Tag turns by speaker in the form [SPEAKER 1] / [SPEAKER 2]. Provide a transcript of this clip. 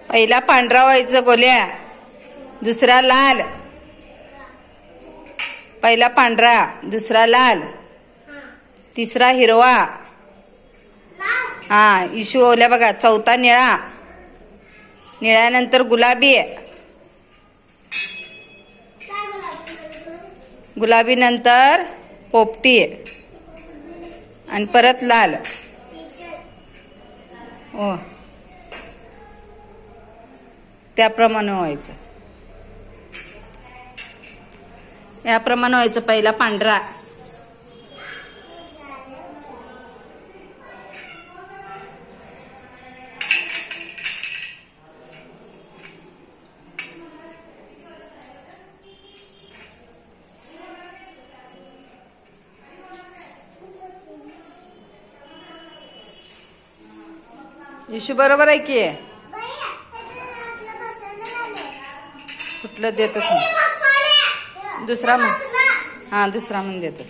[SPEAKER 1] पहिला पांढरा व्हायचं गोल्या, दुसरा लाल. पहिला पांढरा, दुसरा लाल, तिसरा हिरवा. हा इशू ओल्या बघा. चौथा निळा, निळ्यानंतर गुलाबी, गुलाबी नंतर पोपटी आणि परत लाल. ओ त्याप्रमाणे व्हायचं. याप्रमाणे व्हायचं. पहिला पांढरा, इशू बरोबर आहे की. कुठलं देतो दुसरा म्हण. हा दुसरा म्हण देतो.